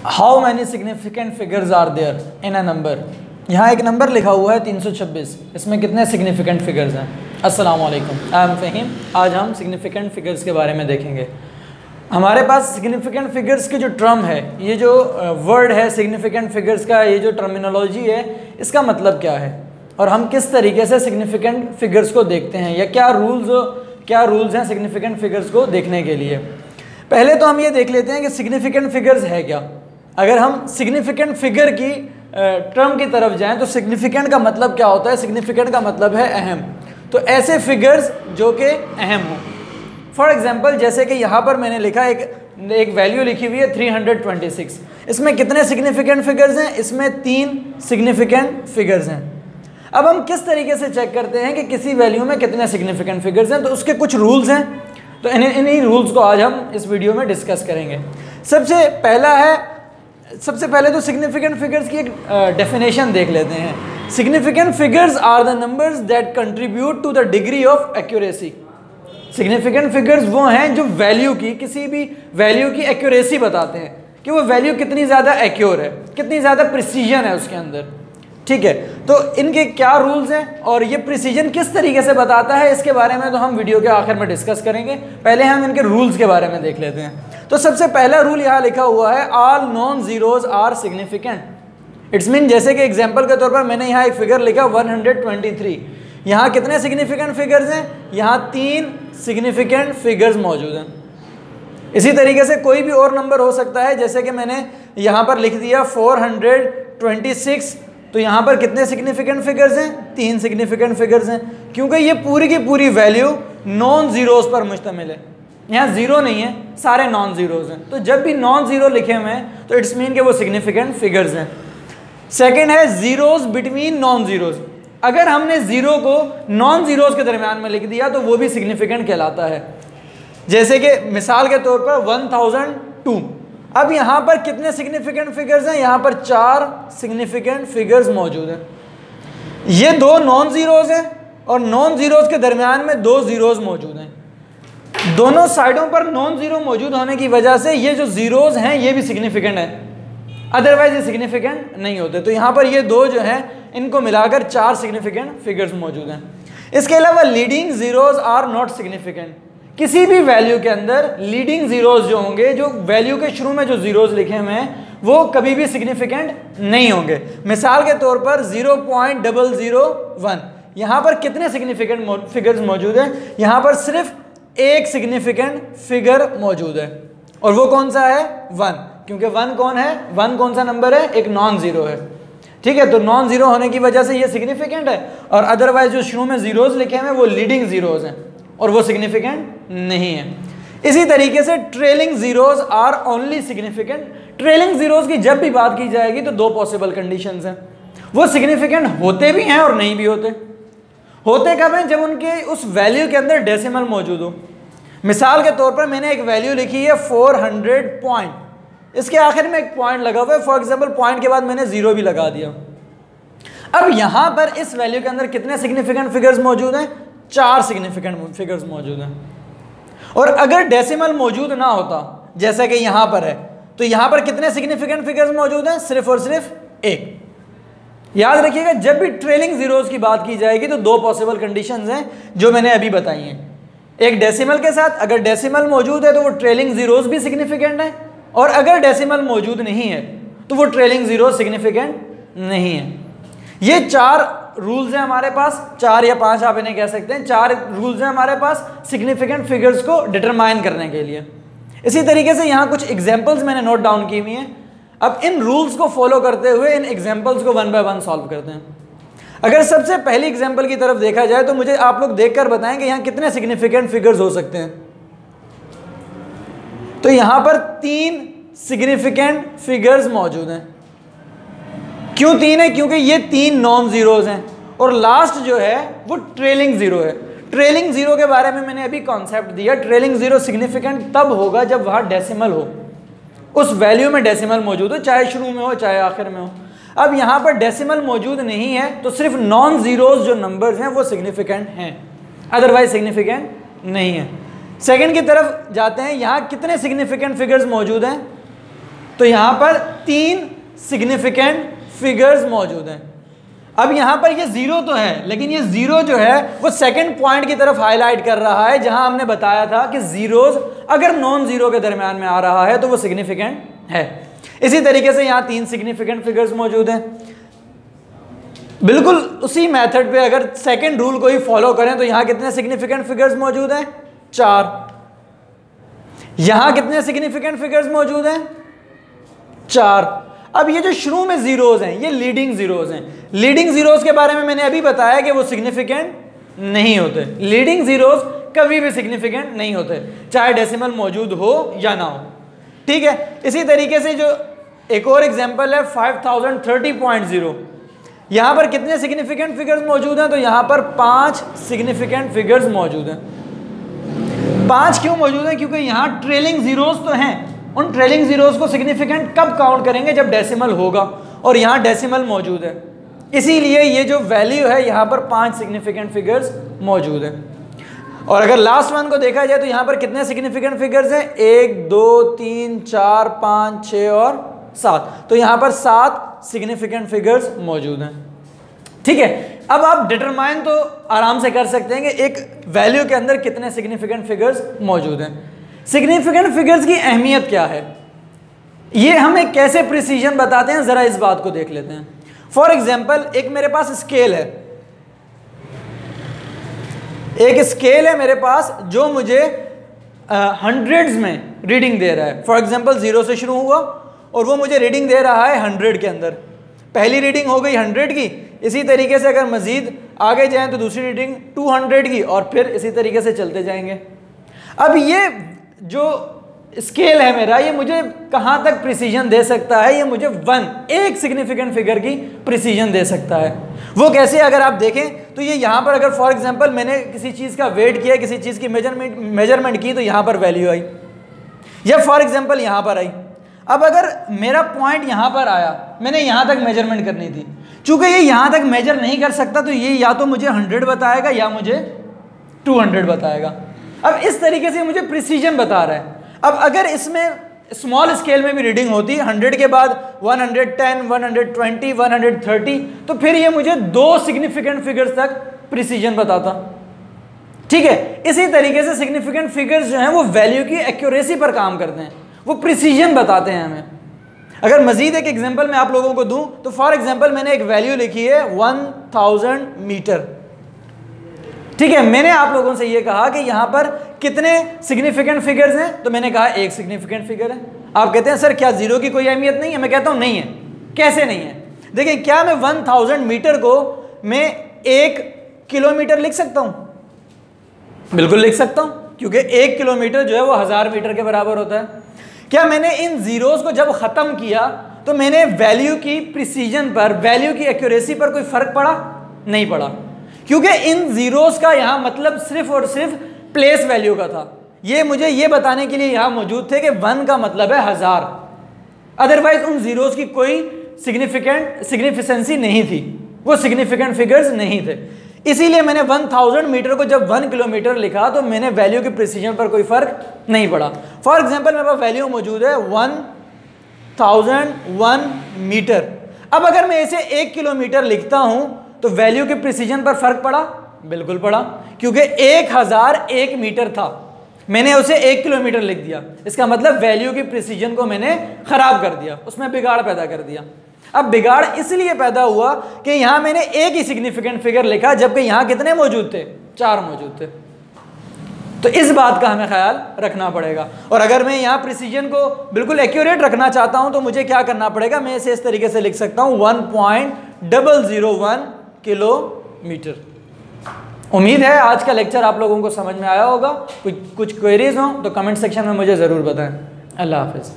How many significant figures are there in a number. यहाँ एक number लिखा हुआ है 326, इसमें कितने सिग्निफिकेंट फिगर्स हैं। अस्सलाम वालेकुम, आई एम फ़हीम। आज हम सिग्निफिकेंट फिगर्स के बारे में देखेंगे। हमारे पास सिग्निफिकेंट फिगर्स की जो टर्म है, ये जो वर्ड है सिग्निफिकेंट फिगर्स का, ये जो टर्मिनोलॉजी है, इसका मतलब क्या है और हम किस तरीके से सिग्निफिकेंट फिगर्स को देखते हैं, या क्या रूल्स हैं सिग्निफिकेंट फिगर्स को देखने के लिए। पहले तो हम ये देख लेते हैं कि सिग्निफिकेंट फिगर्स है क्या। अगर हम सिग्निफिकेंट फिगर की टर्म की तरफ जाएं तो सिग्निफिकेंट का मतलब क्या होता है? सिग्निफिकेंट का मतलब है अहम। तो ऐसे फिगर्स जो कि अहम हो। फॉर एग्जांपल, जैसे कि यहाँ पर मैंने लिखा एक वैल्यू लिखी हुई है 326। इसमें कितने सिग्निफिकेंट फिगर्स हैं? इसमें 3 सिग्निफिकेंट फिगर्स हैं। अब हम किस तरीके से चेक करते हैं कि किसी वैल्यू में कितने सिग्निफिकेंट फिगर्स हैं? तो उसके कुछ रूल्स हैं, तो इन्हीं रूल्स को आज हम इस वीडियो में डिस्कस करेंगे। सबसे पहले तो सिग्निफिकेंट फिगर्स की एक डेफिनेशन देख लेते हैं। Significant figures are the numbers that contribute to the degree of accuracy. Significant figures वो हैं जो किसी भी वैल्यू की एक्यूरेसी बताते हैं कि वो वैल्यू कितनी ज़्यादा एक्योर है, कितनी ज़्यादा प्रिसीजन है उसके अंदर। ठीक है, तो इनके क्या रूल्स हैं और ये प्रिसीजन किस तरीके से बताता है, इसके बारे में तो हम वीडियो के आखिर में डिस्कस करेंगे। पहले हम इनके रूल्स के बारे में देख लेते हैं। तो सबसे पहला रूल यहाँ लिखा हुआ है, all non zeros are significant. It's mean, जैसे कि एग्जांपल के तौर पर मैंने यहाँ एक फिगर लिखा 123। यहाँ कितने सिग्निफिकेंट फिगर्स हैं? यहाँ 3 सिग्निफिकेंट फिगर्स मौजूद हैं। इसी तरीके से कोई भी और नंबर हो सकता है, जैसे कि मैंने यहाँ पर लिख दिया 426। तो यहाँ पर कितने सिग्निफिकेंट फिगर्स हैं? 3 सिग्निफिकेंट फिगर्स हैं, क्योंकि ये पूरी की पूरी वैल्यू नॉन जीरोज पर मुश्तमिल है। यहाँ जीरो नहीं है, सारे नॉन जीरोज हैं। तो जब भी नॉन जीरो लिखे हुए हैं तो इट्स मीन कि वो सिग्निफिकेंट फिगर्स हैं। सेकेंड है जीरोज बिटवीन नॉन जीरोज। अगर हमने जीरो को नॉन जीरोज के दरमियान में लिख दिया तो वो भी सिग्निफिकेंट कहलाता है। जैसे कि मिसाल के तौर पर 1002। अब यहाँ पर कितने सिग्निफिकेंट फिगर्स हैं? यहाँ पर 4 सिग्निफिकेंट फिगर्स मौजूद हैं। ये 2 नॉन जीरोज हैं और नॉन जीरोज के दरमियान में 2 जीरोज मौजूद हैं। दोनों साइडों पर नॉन जीरो मौजूद होने की वजह से ये जो जीरोज हैं ये भी सिग्निफिकेंट हैं, अदरवाइज ये सिग्निफिकेंट नहीं होते। तो यहाँ पर ये 2 जो हैं, इनको मिलाकर 4 सिग्निफिकेंट फिगर्स मौजूद हैं। इसके अलावा leading zeros are not significant. किसी भी वैल्यू के अंदर लीडिंग जीरोज जो होंगे, जो वैल्यू के शुरू में जो जीरोज लिखे हुए हैं, वो कभी भी सिग्निफिकेंट नहीं होंगे। मिसाल के तौर पर 0.001, यहाँ पर कितने सिग्निफिकेंट फिगर्स मौजूद हैं? यहाँ पर सिर्फ एक सिग्निफिकेंट फिगर मौजूद है, और वो कौन सा है? 1, क्योंकि 1 कौन है? 1 कौन सा नंबर है? एक नॉन जीरो है। ठीक है, तो नॉन जीरो होने की वजह से ये सिग्निफिकेंट है, और अदरवाइज जो शुरू में जीरोज लिखे हुए हैं वो लीडिंग जीरोज हैं और वो सिग्निफिकेंट नहीं है। इसी तरीके से trailing zeros are only significant. Trailing zeros की जब भी बात की जाएगी तो 2 पॉसिबल कंडीशंस हैं। वो सिग्निफिकेंट होते भी हैं और नहीं भी होते। होते कब हैं? जब उनके उस वैल्यू के अंदर डेसिमल मौजूद हो। मिसाल के तौर पर मैंने एक वैल्यू लिखी है 400 पॉइंट, इसके आखिर में एक पॉइंट लगा हुआ है। फॉर एग्जांपल, पॉइंट के बाद मैंने 0 भी लगा दिया। अब यहाँ पर इस वैल्यू के अंदर कितने सिग्निफिकेंट फिगर्स मौजूद हैं? 4 सिग्निफिकेंट फिगर्स मौजूद हैं। और अगर डेसिमल मौजूद ना होता, जैसा कि यहाँ पर है, तो यहाँ पर कितने सिग्निफिकेंट फिगर्स मौजूद हैं? सिर्फ और सिर्फ 1। याद रखिएगा, जब भी ट्रेलिंग जीरोज की बात की जाएगी तो 2 पॉसिबल कंडीशंस हैं जो मैंने अभी बताई हैं। एक डेसिमल के साथ, अगर डेसिमल मौजूद है तो वो ट्रेलिंग जीरोज भी सिग्निफिकेंट है, और अगर डेसिमल मौजूद नहीं है तो वो ट्रेलिंग जीरोज सिग्निफिकेंट नहीं है। ये 4 रूल्स हैं हमारे पास, 4 या 5 आप इन्हें कह सकते हैं। 4 रूल्स हैं हमारे पास सिग्निफिकेंट फिगर्स को डिटरमाइन करने के लिए। इसी तरीके से यहाँ कुछ एग्जाम्पल्स मैंने नोट डाउन की हुई हैं। अब इन रूल्स को फॉलो करते हुए इन एग्जाम्पल्स को 1 बाय 1 सॉल्व करते हैं। अगर सबसे पहली एग्जाम्पल की तरफ देखा जाए तो मुझे आप लोग देखकर बताएं कि यहाँ कितने सिग्निफिकेंट फिगर्स हो सकते हैं। तो यहाँ पर 3 सिग्निफिकेंट फिगर्स मौजूद हैं। क्यों 3 है? क्योंकि ये 3 नॉन जीरोज हैं और लास्ट जो है वो ट्रेलिंग जीरो है। ट्रेलिंग जीरो के बारे में मैंने अभी कॉन्सेप्ट दिया। ट्रेलिंग जीरो सिग्निफिकेंट तब होगा जब वहाँ डेसिमल हो, उस वैल्यू में डेसिमल मौजूद हो, चाहे शुरू में हो चाहे आखिर में हो। अब यहाँ पर डेसिमल मौजूद नहीं है तो सिर्फ नॉन जीरोज जो नंबर्स हैं वो सिग्निफिकेंट हैं, अदरवाइज सिग्निफिकेंट नहीं है। सेकंड की तरफ जाते हैं, यहाँ कितने सिग्निफिकेंट फिगर्स मौजूद हैं? तो यहां पर 3 सिग्निफिकेंट फिगर्स मौजूद हैं। अब यहां पर ये जीरो तो है, लेकिन ये जीरो जो है वो सेकंड पॉइंट की तरफ हाईलाइट कर रहा है, जहां हमने बताया था कि जीरोस अगर नॉन जीरो के दरमियान में आ रहा है तो वो सिग्निफिकेंट है। इसी तरीके से यहां 3 सिग्निफिकेंट फिगर्स मौजूद हैं। बिल्कुल उसी मेथड पे अगर सेकंड रूल को ही फॉलो करें तो यहां कितने सिग्निफिकेंट फिगर्स मौजूद हैं? 4। यहां कितने सिग्निफिकेंट फिगर्स मौजूद हैं? 4। अब ये जो शुरू में जीरोस हैं ये लीडिंग जीरोस हैं। लीडिंग जीरोस के बारे में मैंने अभी बताया कि वो सिग्निफिकेंट नहीं होते। लीडिंग जीरोस कभी भी सिग्निफिकेंट नहीं होते, चाहे डेसिमल मौजूद हो या ना हो। ठीक है, इसी तरीके से जो एक और एग्जांपल है 5030.0, यहां पर कितने सिग्निफिकेंट फिगर्स मौजूद हैं? तो यहां पर 5 सिग्निफिकेंट फिगर्स मौजूद हैं। 5 क्यों मौजूद हैं? क्योंकि यहां ट्रेलिंग जीरोस तो हैं। उन ट्रेलिंग जीरोस को सिग्निफिकेंट कब काउंट करेंगे? जब डेसिमल होगा, और यहां डेसिमल मौजूद है, इसीलिए ये जो वैल्यू है यहां पर 5 सिग्निफिकेंट फिगर्स मौजूद हैं। और अगर लास्ट वन को देखा जाए तो यहां पर कितने सिग्निफिकेंट फिगर्स हैं? 1 2 3 4 5 6 और 7। तो यहां पर 7 सिग्निफिकेंट फिगर्स मौजूद हैं। ठीक है, अब आप डिटरमाइन तो आराम से कर सकते हैं कि एक वैल्यू के अंदर कितने सिग्निफिकेंट फिगर्स मौजूद हैं। सिग्निफिकेंट फिगर्स की अहमियत क्या है, ये हम एक कैसे प्रिसीजन बताते हैं, जरा इस बात को देख लेते हैं। फॉर एग्जाम्पल, एक मेरे पास स्केल है, एक स्केल है मेरे पास जो मुझे हंड्रेड्स में रीडिंग दे रहा है। फॉर एग्जाम्पल 0 से शुरू हुआ और वो मुझे रीडिंग दे रहा है 100 के अंदर। पहली रीडिंग हो गई 100 की, इसी तरीके से अगर मजीद आगे जाएं तो दूसरी रीडिंग 200 की, और फिर इसी तरीके से चलते जाएंगे। अब ये जो स्केल है मेरा, ये मुझे कहाँ तक प्रिसीजन दे सकता है? ये मुझे 1 सिग्निफिकेंट फिगर की प्रिसीजन दे सकता है। वो कैसे? अगर आप देखें तो ये यहाँ पर अगर फॉर एग्जांपल मैंने किसी चीज़ का वेट किया, किसी चीज़ की मेजरमेंट की, तो यहाँ पर वैल्यू आई, या फॉर एग्जांपल यहाँ पर आई। अब अगर मेरा पॉइंट यहाँ पर आया, मैंने यहाँ तक मेजरमेंट करनी थी, चूंकि ये यहाँ तक मेजर नहीं कर सकता तो ये या तो मुझे 100 बताएगा या मुझे 200 बताएगा। अब इस तरीके से मुझे प्रिसीजन बता रहा है। अब अगर इसमें स्मॉल स्केल में भी रीडिंग होती 100 के बाद 110, 120, 130, तो फिर ये मुझे 2 सिग्निफिकेंट फिगर्स तक प्रिसीजन बताता। ठीक है, इसी तरीके से सिग्निफिकेंट फिगर्स जो हैं वो वैल्यू की एक्यूरेसी पर काम करते हैं, वो प्रिसीजन बताते हैं हमें। अगर मजीद एक एग्जांपल मैं आप लोगों को दूं तो फॉर एग्जांपल मैंने एक वैल्यू लिखी है 1000 मीटर। ठीक है, मैंने आप लोगों से ये कहा कि यहाँ पर कितने सिग्निफिकेंट फिगर्स हैं, तो मैंने कहा 1 सिग्निफिकेंट फिगर है। आप कहते हैं सर क्या जीरो की कोई अहमियत नहीं है? मैं कहता हूँ नहीं है। कैसे नहीं है? देखिए, क्या मैं 1000 मीटर को मैं 1 किलोमीटर लिख सकता हूँ? बिल्कुल लिख सकता हूँ, क्योंकि 1 किलोमीटर जो है वो 1000 मीटर के बराबर होता है। क्या मैंने इन जीरोस को जब ख़त्म किया तो मैंने वैल्यू की प्रिसीजन पर, वैल्यू की एक्यूरेसी पर कोई फ़र्क पड़ा? नहीं पड़ा, क्योंकि इन जीरोस का यहाँ मतलब सिर्फ और सिर्फ प्लेस वैल्यू का था। ये मुझे ये बताने के लिए यहाँ मौजूद थे कि 1 का मतलब है 1000, अदरवाइज उन जीरोस की कोई सिग्निफिकेंसी नहीं थी, वो सिग्निफिकेंट फिगर्स नहीं थे। इसीलिए मैंने 1000 मीटर को जब 1 किलोमीटर लिखा तो मैंने वैल्यू की प्रिसीजन पर कोई फर्क नहीं पड़ा। फॉर एग्जांपल मेरे पास वैल्यू मौजूद है 1001 मीटर। अब अगर मैं इसे 1 किलोमीटर लिखता हूं तो वैल्यू के प्रिसीजन पर फर्क पड़ा? बिल्कुल पड़ा, क्योंकि 1001 मीटर था, मैंने उसे 1 किलोमीटर लिख दिया। इसका मतलब वैल्यू की प्रिसीजन को मैंने खराब कर दिया, उसमें बिगाड़ पैदा कर दिया। अब बिगाड़ इसलिए पैदा हुआ कि यहां मैंने एक ही सिग्निफिकेंट फिगर लिखा, जबकि यहां कितने मौजूद थे? 4 मौजूद थे। तो इस बात का हमें ख्याल रखना पड़ेगा। और अगर मैं यहाँ प्रिसीजन को बिल्कुल एक्यूरेट रखना चाहता हूं तो मुझे क्या करना पड़ेगा? मैं इसे इस तरीके से लिख सकता हूं 1.001 किलोमीटर। उम्मीद है आज का लेक्चर आप लोगों को समझ में आया होगा। कुछ क्वेरीज हो तो कमेंट सेक्शन में मुझे ज़रूर बताएं। अल्लाह हाफिज़।